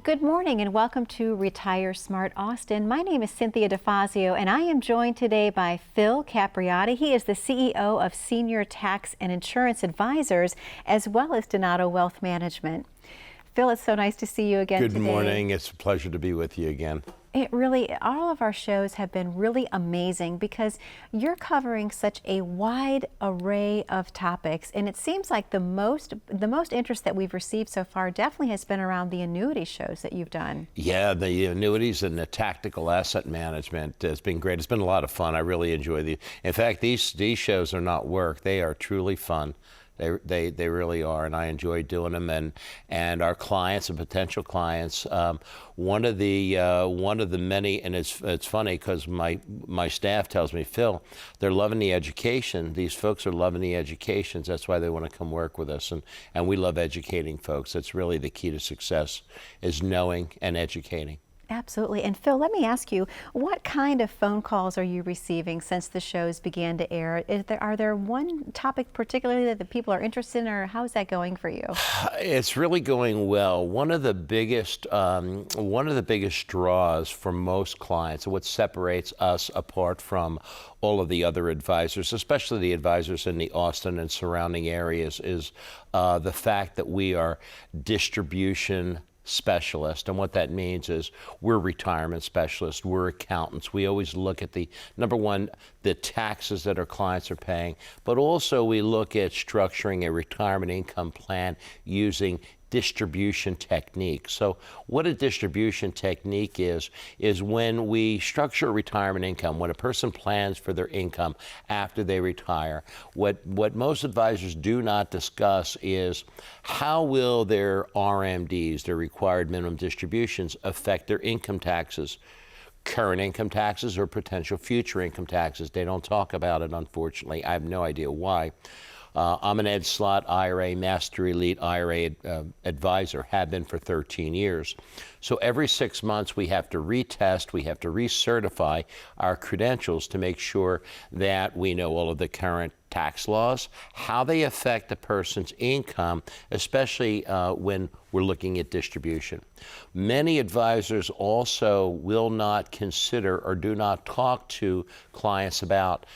Good morning and welcome to Retire Smart Austin. My name is Cynthia DeFazio and I am joined today by Phil Capriotti. He is the CEO of Senior Tax and Insurance Advisors as well as Donato Wealth Management. Phil, it's so nice to see you again today. Good morning. It's a pleasure to be with you again. All of our shows have been really amazing because you're covering such a wide array of topics, and it seems like the most interest that we've received so far definitely has been around the annuity shows that you've done. Yeah, the annuities and the tactical asset management has been great. It's been a lot of fun. I really enjoy the. In fact, these shows are not work. They are truly fun. They really are, and I enjoy doing them. And our clients and potential clients, one of the many, and it's funny because my staff tells me, Phil, they're loving the education. These folks are loving the educations. That's why they want to come work with us, and we love educating folks. That's really the key to success, is knowing and educating. Absolutely. And Phil, let me ask you, what kind of phone calls are you receiving since the shows began to air? Are there one topic particularly that the people are interested in, or how is that going for you? It's really going well. One of the biggest draws for most clients, and what separates us apart from all of the other advisors, especially the advisors in the Austin and surrounding areas, is the fact that we are distribution specialist. And what that means is we're retirement specialists, we're accountants. We always look at the, number one, the taxes that our clients are paying, but also we look at structuring a retirement income plan using distribution technique. So what a distribution technique is when we structure a retirement income, when a person plans for their income after they retire, what most advisors do not discuss is how will their RMDs, their required minimum distributions, affect their income taxes, current income taxes or potential future income taxes. They don't talk about it, unfortunately. I have no idea why. I'm an Ed Slott IRA, Master Elite IRA advisor, have been for 13 years. So every 6 months we have to retest, we have to recertify our credentials to make sure that we know all of the current tax laws, how they affect a person's income, especially when we're looking at distribution. Many advisors also will not consider or do not talk to clients about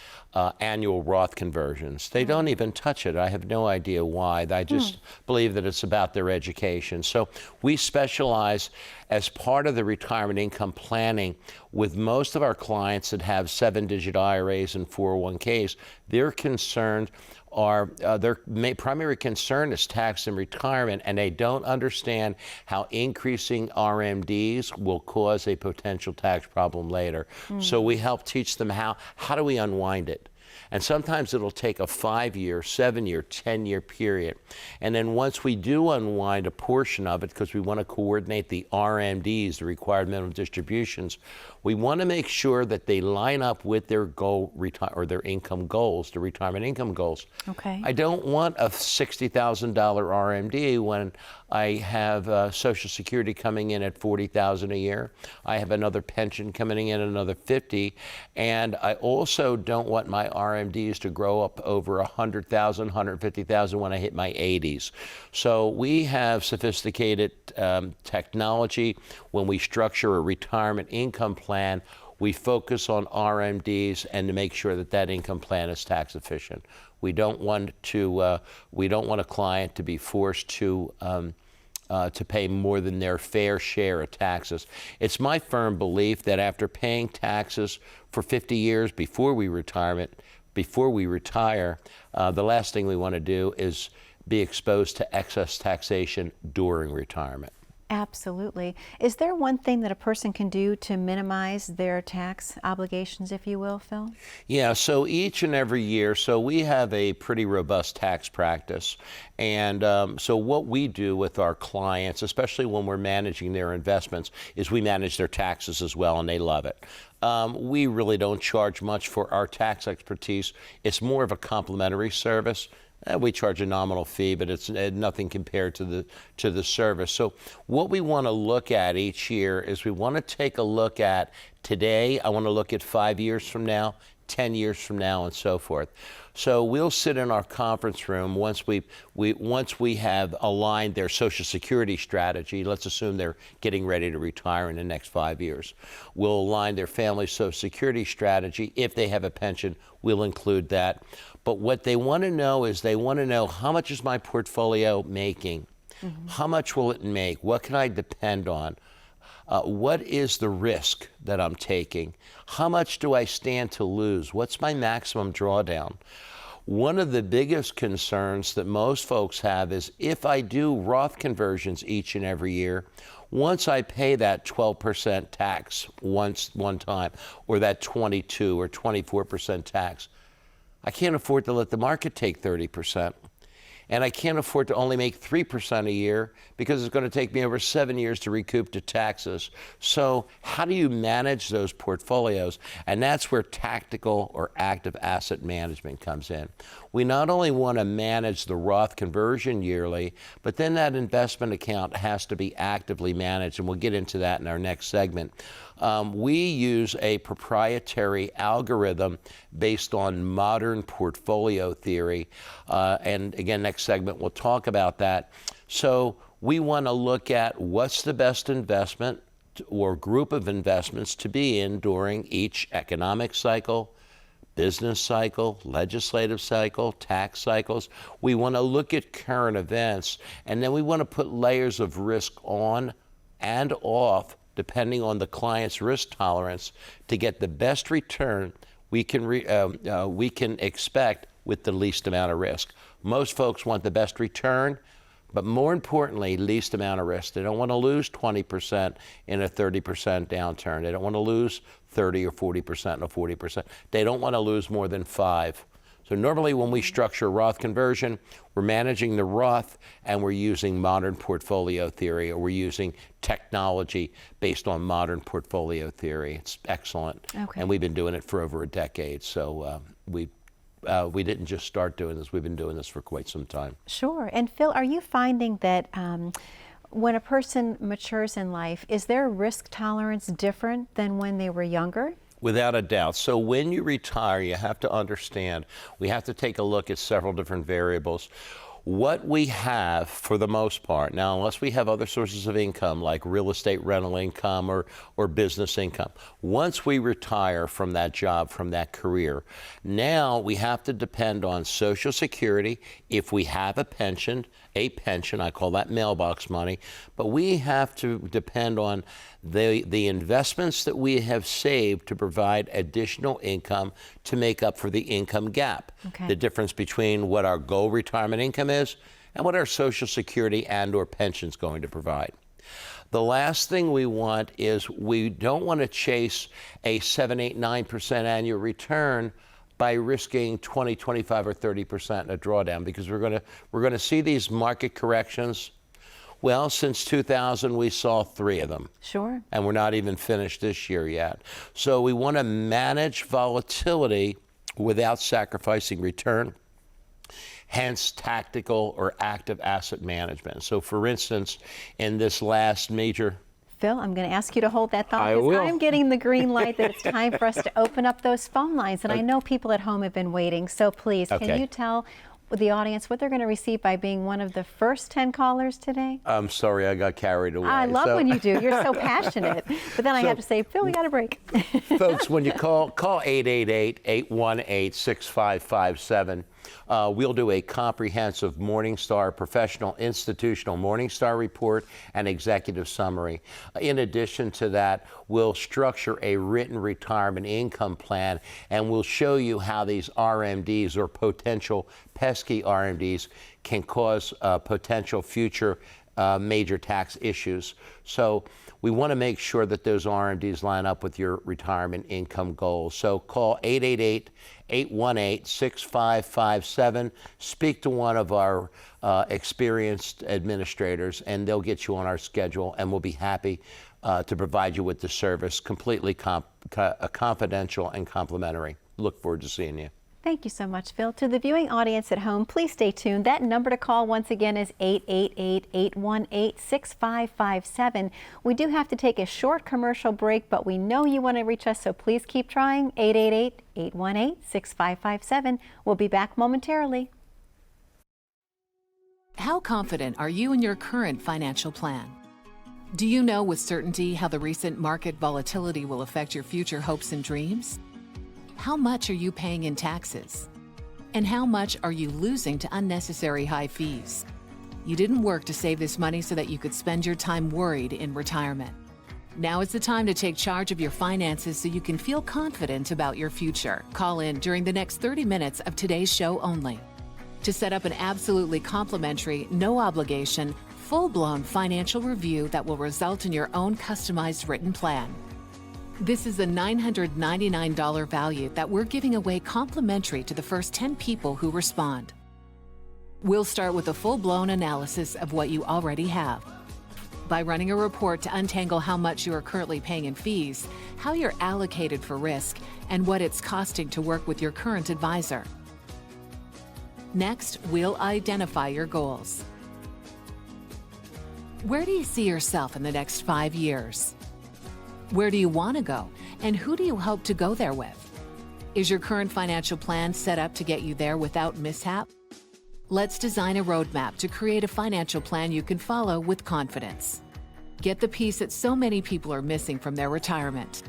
annual Roth conversions. They don't even touch it. I have no idea why. I just believe that it's about their education. So we specialize as part of the retirement income planning with most of our clients that have 7-digit IRAs and 401ks. Their concerned are their primary concern is tax in retirement, and they don't understand how increasing RMDs will cause a potential tax problem later. So we help teach them how do we unwind it. And sometimes it'll take a 5-year, 7-year, 10-year period. And then once we do unwind a portion of it, because we want to coordinate the RMDs, the required minimum distributions, we want to make sure that they line up with their goal or their income goals, the retirement income goals. Okay. I don't want a $60,000 RMD when I have Social Security coming in at $40,000 a year. I have another pension coming in at another $50,000, and I also don't want my RMDs to grow up over $100,000, $150,000 when I hit my 80s. So we have sophisticated technology. When we structure a retirement income plan, we focus on RMDs and to make sure that that income plan is tax efficient. We don't want a client to be forced to pay more than their fair share of taxes. It's my firm belief that after paying taxes for 50 years before we retire, the last thing we want to do is be exposed to excess taxation during retirement. Absolutely. Is there one thing that a person can do to minimize their tax obligations, if you will, Phil? Yeah, so each and every year, so we have a pretty robust tax practice. And so what we do with our clients, especially when we're managing their investments, is we manage their taxes as well, and they love it. We really don't charge much for our tax expertise. It's more of a complimentary service. We charge a nominal fee, but it's nothing compared to the service. So what we want to look at each year is we want to take a look at today. I want to look at 5 years from now, 10 years from now, and so forth. So we'll sit in our conference room once we have aligned their Social Security strategy. Let's assume they're getting ready to retire in the next 5 years. We'll align their family Social Security strategy. If they have a pension, we'll include that. But what they want to know is they want to know, how much is my portfolio making? How much will it make? What can I depend on? What is the risk that I'm taking? How much do I stand to lose? What's my maximum drawdown? One of the biggest concerns that most folks have is, if I do Roth conversions each and every year, once I pay that 12% tax one time, or that 22 or 24% tax, I can't afford to let the market take 30%. And I can't afford to only make 3% a year, because it's going to take me over 7 years to recoup the taxes. So how do you manage those portfolios? And that's where tactical or active asset management comes in. We not only want to manage the Roth conversion yearly, but then that investment account has to be actively managed, and we'll get into that in our next segment. We use a proprietary algorithm based on modern portfolio theory. And again, next segment, we'll talk about that. So we want to look at what's the best investment or group of investments to be in during each economic cycle, business cycle, legislative cycle, tax cycles. We want to look at current events, and then we want to put layers of risk on and off depending on the client's risk tolerance to get the best return we can expect with the least amount of risk. Most folks want the best return, but more importantly, least amount of risk. They don't want to lose 20% in a 30% downturn. They don't want to lose 30 or 40% in a 40%. They don't want to lose more than 5. So normally when we structure Roth conversion, we're managing the Roth and we're using modern portfolio theory, or we're using technology based on modern portfolio theory. It's excellent. Okay. And we've been doing it for over a decade. So we didn't just start doing this. We've been doing this for quite some time. Sure. And Phil, are you finding that when a person matures in life, is their risk tolerance different than when they were younger? Without a doubt. So when you retire, you have to understand, we have to take a look at several different variables. What we have, for the most part, now unless we have other sources of income like real estate rental income or business income, once we retire from that job, from that career, now we have to depend on Social Security. If we have a pension, I call that mailbox money, but we have to depend on the investments that we have saved to provide additional income to make up for the income gap. Okay. The difference between what our goal retirement income is and what our Social Security and or pension is going to provide. The last thing we want is, we don't want to chase a 7, 8, 9% annual return by risking 20, 25, or 30% in a drawdown, because we're going to see these market corrections. Well, since 2000, we saw 3 of them. Sure. And we're not even finished this year yet. So we want to manage volatility without sacrificing return, hence tactical or active asset management. So for instance, in this last major... Phil, I'm going to ask you to hold that thought, I because will. I'm getting the green light that it's time for us to open up those phone lines. And I know people at home have been waiting. So please, Okay. Can you tell the audience what they're going to receive by being one of the first 10 callers today? I'm sorry, I got carried away. I love when you do. You're so passionate. But then I have to say, Phil, we got a break. Folks, when you call 888-818-6557. We'll do a comprehensive Morningstar professional institutional Morningstar report and executive summary. In addition to that, we'll structure a written retirement income plan, and we'll show you how these RMDs, or potential pesky RMDs, can cause potential future major tax issues. So we want to make sure that those RMDs line up with your retirement income goals. So call 888-818-6557. Speak to one of our experienced administrators, and they'll get you on our schedule, and we'll be happy to provide you with the service, completely confidential and complimentary. Look forward to seeing you. Thank you so much, Phil. To the viewing audience at home, please stay tuned. That number to call once again is 888-818-6557. We do have to take a short commercial break, but we know you want to reach us, so please keep trying. 888-818-6557. We'll be back momentarily. How confident are you in your current financial plan? Do you know with certainty how the recent market volatility will affect your future hopes and dreams? How much are you paying in taxes? And how much are you losing to unnecessary high fees? You didn't work to save this money so that you could spend your time worried in retirement. Now is the time to take charge of your finances so you can feel confident about your future. Call in during the next 30 minutes of today's show only to set up an absolutely complimentary, no obligation, full-blown financial review that will result in your own customized written plan. This is a $999 value that we're giving away complimentary to the first 10 people who respond. We'll start with a full-blown analysis of what you already have by running a report to untangle how much you are currently paying in fees, how you're allocated for risk, and what it's costing to work with your current advisor. Next, we'll identify your goals. Where do you see yourself in the next 5 years? Where do you want to go, and who do you hope to go there with? Is your current financial plan set up to get you there without mishap? Let's design a roadmap to create a financial plan you can follow with confidence. Get the piece that so many people are missing from their retirement.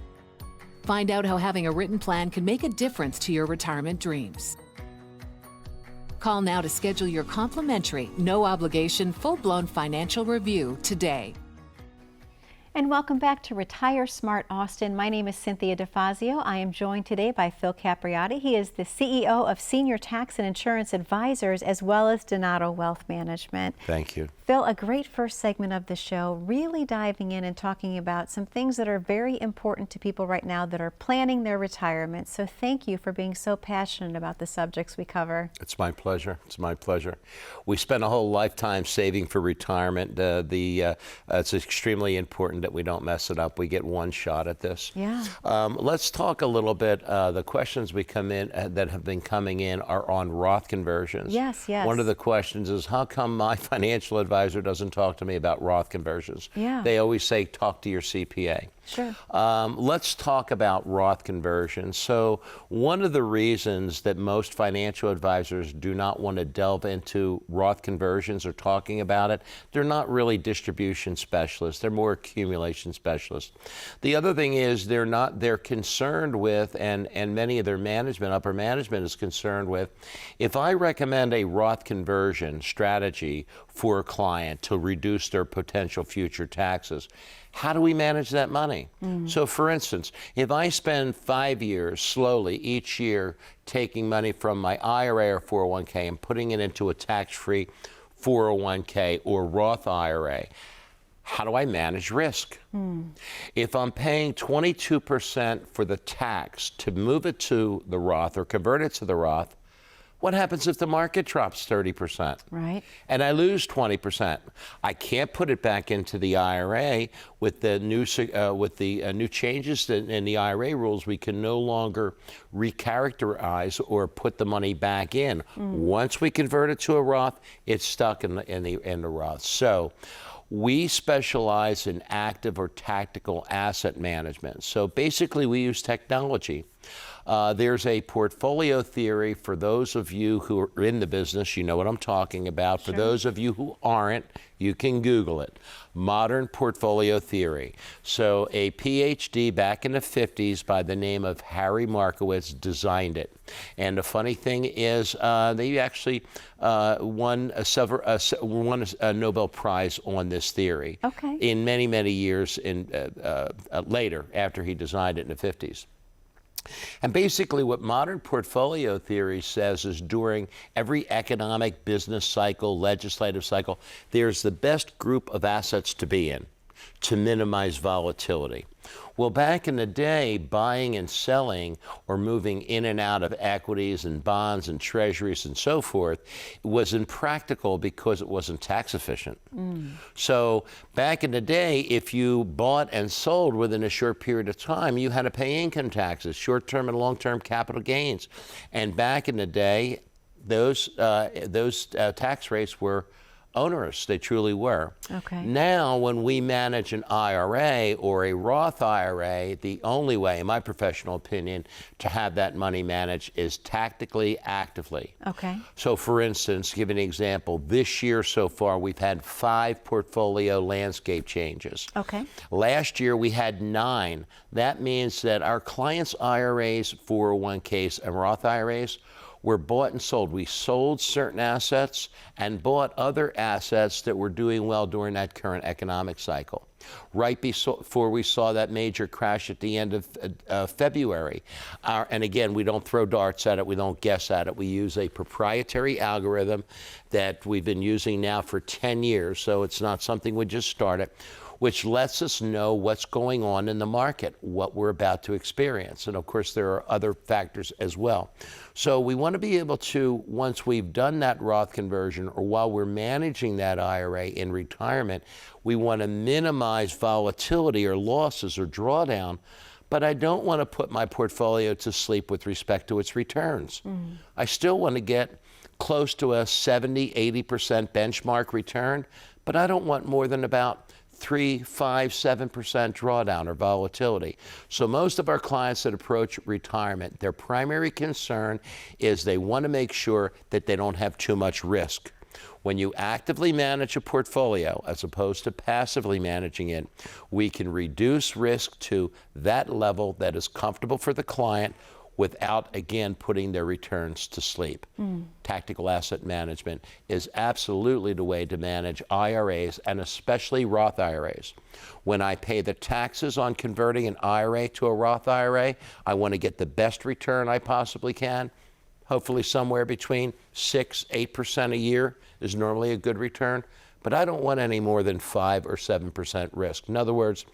Find out how having a written plan can make a difference to your retirement dreams. Call now to schedule your complimentary, no obligation, full-blown financial review today. And welcome back to Retire Smart Austin. My name is Cynthia DeFazio. I am joined today by Phil Capriotti. He is the CEO of Senior Tax and Insurance Advisors, as well as Donato Wealth Management. Thank you. Phil, a great first segment of the show, really diving in and talking about some things that are very important to people right now that are planning their retirement. So thank you for being so passionate about the subjects we cover. It's my pleasure. It's my pleasure. We spend a whole lifetime saving for retirement. It's extremely important that we don't mess it up. We get one shot at this. Yeah. Let's talk a little bit. The questions we come in that have been coming in are on Roth conversions. Yes, yes. One of the questions is, how come my financial advisor doesn't talk to me about Roth conversions? Yeah. They always say, talk to your CPA. Sure. Let's talk about Roth conversions. So one of the reasons that most financial advisors do not want to delve into Roth conversions or talking about it, they're not really distribution specialists. They're more accumulation specialists. The other thing is they're concerned with, and many of their management, upper management is concerned with, if I recommend a Roth conversion strategy for a client to reduce their potential future taxes, how do we manage that money? So for instance, if I spend 5 years slowly each year taking money from my IRA or 401k and putting it into a tax-free 401k or Roth IRA, how do I manage risk? If I'm paying 22% for the tax to move it to the Roth or convert it to the Roth, what happens if the market drops 30%? Right. And I lose 20%. I can't put it back into the IRA with the new changes in the IRA rules. We can no longer recharacterize or put the money back in. Once we convert it to a Roth, it's stuck in the Roth. So we specialize in active or tactical asset management. So basically, we use technology. There's a portfolio theory for those of you who are in the business. You know what I'm talking about. Sure. For those of you who aren't, you can Google it. Modern portfolio theory. So a PhD back in the 50s by the name of Harry Markowitz designed it. And the funny thing is, they actually won a Nobel Prize on this theory. Okay. In many, many years later, after he designed it in the 50s. And basically what modern portfolio theory says is during every economic, business cycle, legislative cycle, there's the best group of assets to be in to minimize volatility. Well, back in the day, buying and selling or moving in and out of equities and bonds and treasuries and so forth was impractical because it wasn't tax efficient. So back in the day, if you bought and sold within a short period of time, you had to pay income taxes, short-term and long-term capital gains. And back in the day, those tax rates were onerous. They truly were. Okay. Now, when we manage an IRA or a Roth IRA, the only way, in my professional opinion, to have that money managed is tactically, actively. Okay. So, for instance, give an example. This year so far, we've had 5 portfolio landscape changes. Okay. Last year, we had 9. That means that our clients' IRAs, 401ks, and Roth IRAs were bought and sold. We sold certain assets and bought other assets that were doing well during that current economic cycle. Right before we saw that major crash at the end of February. And again, we don't throw darts at it, we don't guess at it. We use a proprietary algorithm that we've been using now for 10 years, so it's not something we just started, which lets us know what's going on in the market, what we're about to experience. And of course, there are other factors as well. So we want to be able to, once we've done that Roth conversion or while we're managing that IRA in retirement, we want to minimize volatility or losses or drawdown, but I don't want to put my portfolio to sleep with respect to its returns. I still want to get close to a 70, 80% benchmark return, but I don't want more than about 3, 5, 7% drawdown or volatility. So most of our clients that approach retirement, their primary concern is they want to make sure that they don't have too much risk. When you actively manage a portfolio as opposed to passively managing it, we can reduce risk to that level that is comfortable for the client without, again, putting their returns to sleep. Tactical asset management is absolutely the way to manage IRAs, and especially Roth IRAs. When I pay the taxes on converting an IRA to a Roth IRA, I want to get the best return I possibly can. Hopefully somewhere between 6, 8% a year is normally a good return. But I don't want any more than 5 or 7% risk. In other words,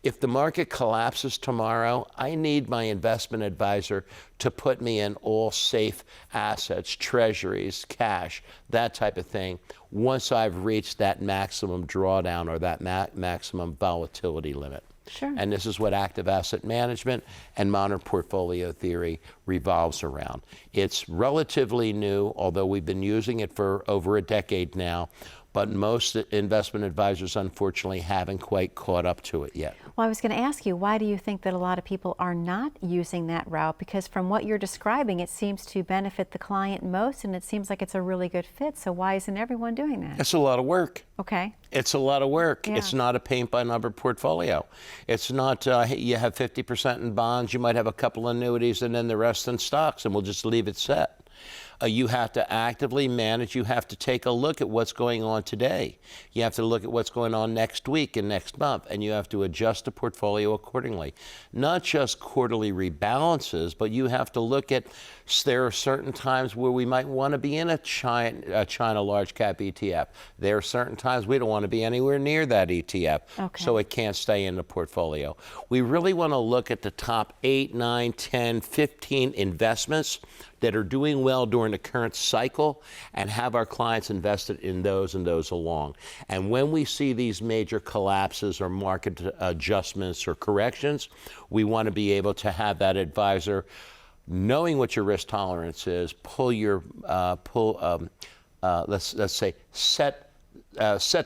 if the market collapses tomorrow, I need my investment advisor to put me in all safe assets, treasuries, cash, that type of thing, once I've reached that maximum drawdown or that maximum volatility limit. Sure. And this is what active asset management and modern portfolio theory revolves around. It's relatively new, although we've been using it for over a decade now. But most investment advisors, unfortunately, haven't quite caught up to it yet. Well, I was going to ask you, why do you think that a lot of people are not using that route? Because from what you're describing, it seems to benefit the client most, and it seems like it's a really good fit. So why isn't everyone doing that? It's a lot of work. Okay. It's a lot of work. Yeah. It's not a paint-by-number portfolio. It's not, you have 50% in bonds, you might have a couple annuities, and then the rest in stocks, and we'll just leave it set. You have to actively manage. You have to take a look at what's going on today. You have to look at what's going on next week and next month, and you have to adjust the portfolio accordingly. Not just quarterly rebalances, but you have to look at, there are certain times where we might want to be in a China large cap ETF. There are certain times we don't want to be anywhere near that ETF, Okay. so it can't stay in the portfolio. We really want to look at the top 8, 9, 10, 15 investments that are doing well during the current cycle and have our clients invested in those and those along. And when we see these major collapses or market adjustments or corrections, we want to be able to have that advisor, knowing what your risk tolerance is, let's say set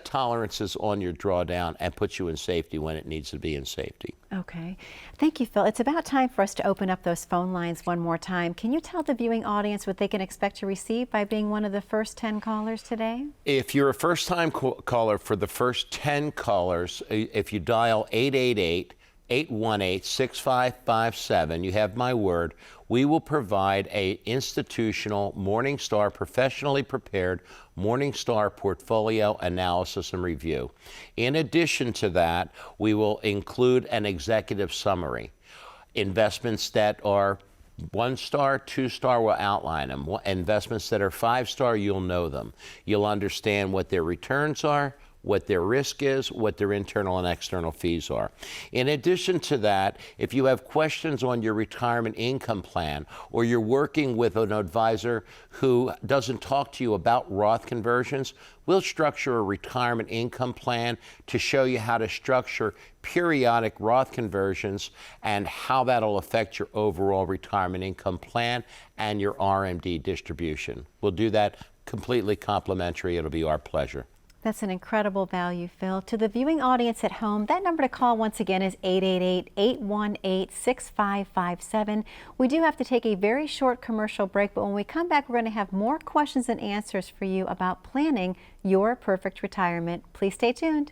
tolerances on your drawdown and put you in safety when it needs to be in safety. Okay. Thank you, Phil. It's about time for us to open up those phone lines one more time. Can you tell the viewing audience what they can expect to receive by being one of the first 10 callers today? If you're a first-time caller, for the first 10 callers, if you dial 888-818-6557, you have my word, we will provide a institutional Morningstar, professionally prepared Morningstar portfolio analysis and review. In addition to that, we will include an executive summary. Investments that are 1-star, 2-star, we'll outline them. Investments that are 5-star, you'll know them. You'll understand what their returns are, what their risk is, what their internal and external fees are. In addition to that, if you have questions on your retirement income plan, or you're working with an advisor who doesn't talk to you about Roth conversions, we'll structure a retirement income plan to show you how to structure periodic Roth conversions and how that'll affect your overall retirement income plan and your RMD distribution. We'll do that completely complimentary. It'll be our pleasure. That's an incredible value, Phil. To the viewing audience at home, that number to call once again is 888-818-6557. We do have to take a very short commercial break, but when we come back, we're going to have more questions and answers for you about planning your perfect retirement. Please stay tuned.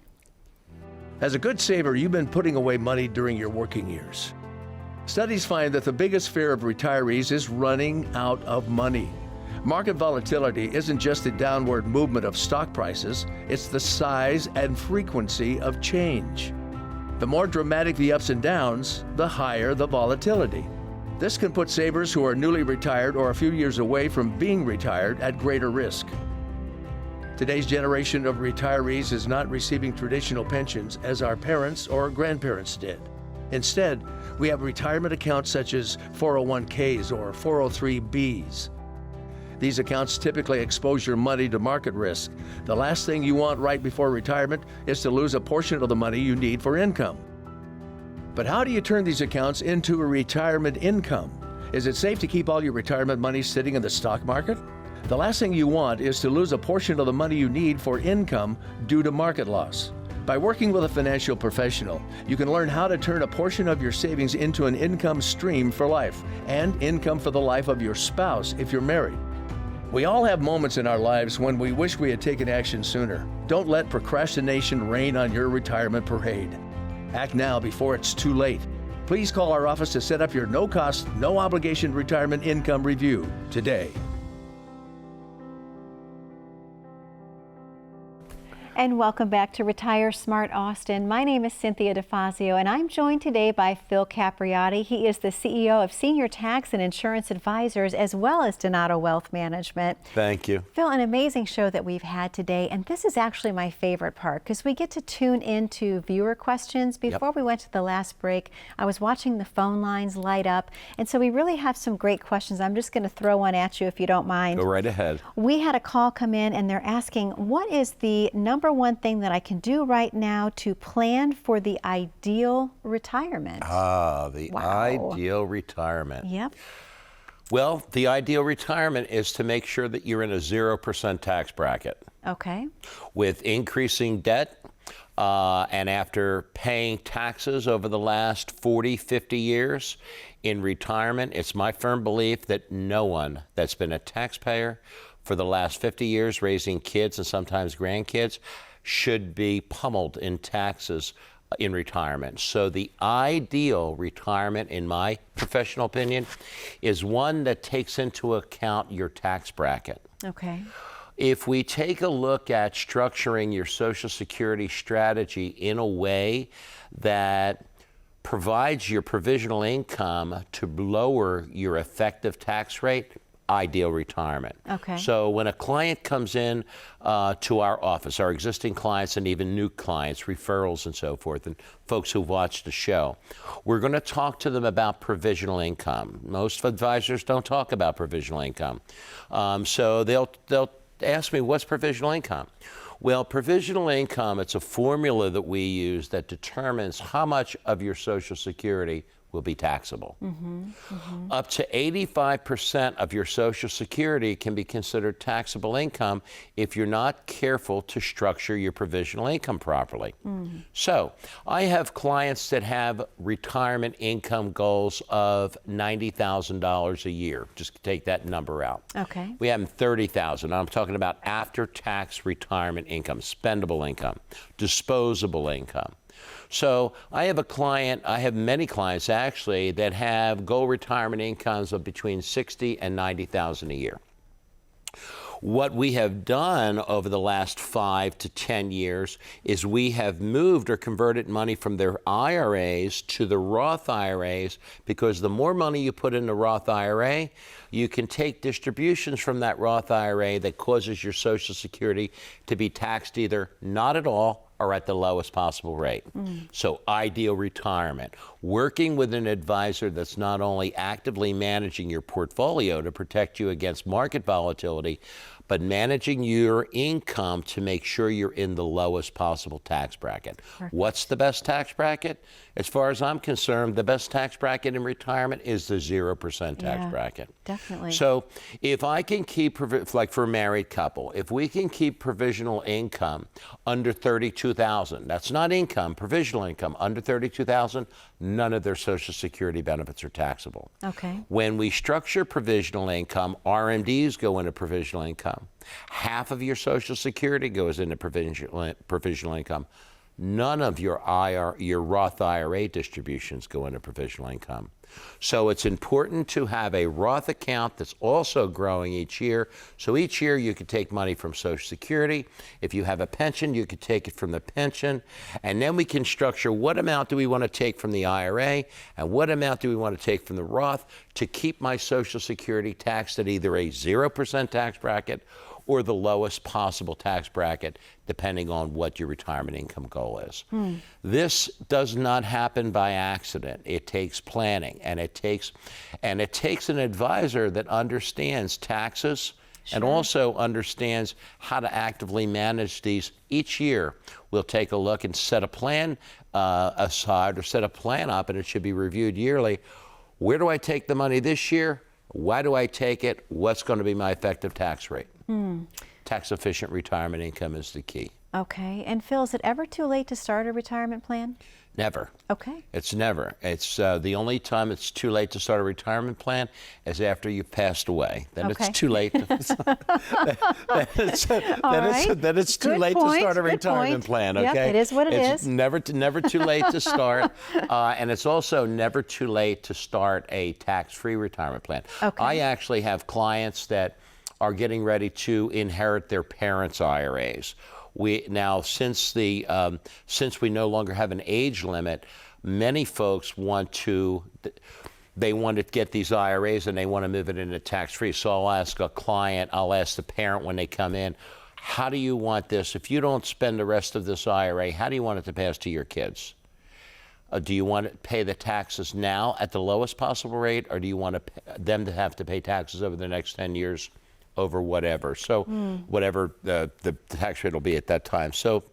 As a good saver, you've been putting away money during your working years. Studies find that the biggest fear of retirees is running out of money. Market volatility isn't just the downward movement of stock prices, it's the size and frequency of change. The more dramatic the ups and downs, the higher the volatility. This can put savers who are newly retired or a few years away from being retired at greater risk. Today's generation of retirees is not receiving traditional pensions as our parents or grandparents did. Instead, we have retirement accounts such as 401ks or 403bs. These accounts typically expose your money to market risk. The last thing you want right before retirement is to lose a portion of the money you need for income. But how do you turn these accounts into a retirement income? Is it safe to keep all your retirement money sitting in the stock market? The last thing you want is to lose a portion of the money you need for income due to market loss. By working with a financial professional, you can learn how to turn a portion of your savings into an income stream for life and income for the life of your spouse if you're married. We all have moments in our lives when we wish we had taken action sooner. Don't let procrastination reign on your retirement parade. Act now before it's too late. Please call our office to set up your no-cost, no-obligation retirement income review today. And welcome back to Retire Smart Austin. My name is Cynthia DeFazio, and I'm joined today by Phil Capriotti. He is the CEO of Senior Tax and Insurance Advisors, as well as Donato Wealth Management. Thank you. Phil, an amazing show that we've had today, and this is actually my favorite part because we get to tune into viewer questions. Before we went to the last break, I was watching the phone lines light up, and so we really have some great questions. I'm just going to throw one at you if you don't mind. Go right ahead. We had a call come in, and they're asking, what is the number one thing that I can do right now to plan for the ideal retirement? The ideal retirement. Yep. Well, the ideal retirement is to make sure that you're in a 0% tax bracket. Okay. With increasing debt, and after paying taxes over the last 40, 50 years in retirement, it's my firm belief that no one that's been a taxpayer for the last 50 years raising kids and sometimes grandkids should be pummeled in taxes in retirement. So the ideal retirement, in my professional opinion, is one that takes into account your tax bracket. Okay. If we take a look at structuring your Social Security strategy in a way that provides your provisional income to lower your effective tax rate, ideal retirement. Okay. So when a client comes in to our office, our existing clients and even new clients, referrals and so forth, and folks who've watched the show, we're going to talk to them about provisional income. Most advisors don't talk about provisional income. So they'll ask me, what's provisional income? Well, provisional income, it's a formula that we use that determines how much of your Social Security will be taxable. Up to 85% of your Social Security can be considered taxable income if you're not careful to structure your provisional income properly. So I have clients that have retirement income goals of $90,000 a year. Just take that number out. Okay. We have $30,000. I'm talking about after-tax retirement income, spendable income, disposable income. So I have many clients actually that have goal retirement incomes of between $60,000 and $90,000 a year. What we have done over the last 5 to 10 years is we have moved or converted money from their IRAs to the Roth IRAs, because the more money you put in the Roth IRA, you can take distributions from that Roth IRA that causes your Social Security to be taxed either not at all or at the lowest possible rate. So ideal retirement. Working with an advisor that's not only actively managing your portfolio to protect you against market volatility, but managing your income to make sure you're in the lowest possible tax bracket. Perfect. What's the best tax bracket? As far as I'm concerned, the best tax bracket in retirement is the 0% tax bracket. Definitely. So if I can keep, like for a married couple, if we can keep provisional income under $32,000, that's not income, provisional income under $32,000, none of their Social Security benefits are taxable. Okay. When we structure provisional income, RMDs go into provisional income. Half of your Social Security goes into provisional income. None of your Roth IRA distributions go into provisional income. So it's important to have a Roth account that's also growing each year. So each year you could take money from Social Security. If you have a pension, you could take it from the pension. And then we can structure what amount do we want to take from the IRA and what amount do we want to take from the Roth to keep my Social Security taxed at either a 0% tax bracket or the lowest possible tax bracket, depending on what your retirement income goal is. This does not happen by accident. It takes planning, and it takes an advisor that understands taxes and also understands how to actively manage these. Each year, we'll take a look and set a plan aside or set a plan up, and it should be reviewed yearly. Where do I take the money this year? Why do I take it? What's going to be my effective tax rate? Tax-efficient retirement income is the key. Okay. And Phil, is it ever too late to start a retirement plan? Never. Okay. It's never. It's the only time it's too late to start a retirement plan is after you've passed away. Then it's too late. Then it's too late to start a retirement plan. Okay. Yep, it is what it is. It's never too late to start, and it's also never too late to start a tax-free retirement plan. Okay. I actually have clients that are getting ready to inherit their parents' IRAs. Since we no longer have an age limit, many folks want to get these IRAs and they want to move it into tax-free. So I'll ask the parent when they come in, how do you want this? If you don't spend the rest of this IRA, how do you want it to pass to your kids? Do you want to pay the taxes now at the lowest possible rate, or do you want them to have to pay taxes over the next 10 years? Over whatever, so whatever the tax rate will be at that time. So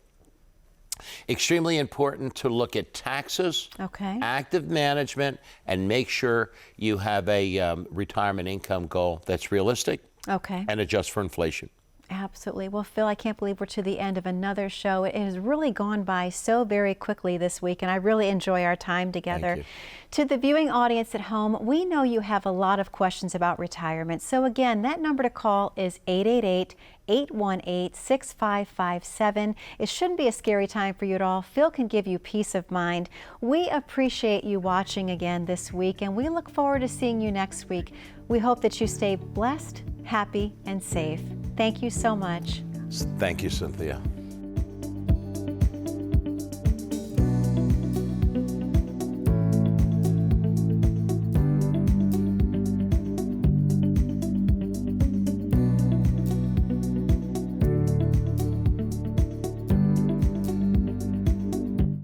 extremely important to look at taxes, active management, and make sure you have a retirement income goal that's realistic and adjust for inflation. Absolutely. Well, Phil, I can't believe we're to the end of another show. It has really gone by so very quickly this week, and I really enjoy our time together. Thank you. To the viewing audience at home, we know you have a lot of questions about retirement. So again, that number to call is 888-818-6557. It shouldn't be a scary time for you at all. Phil can give you peace of mind. We appreciate you watching again this week, and we look forward to seeing you next week. We hope that you stay blessed, happy, and safe. Thank you so much. Thank you, Cynthia.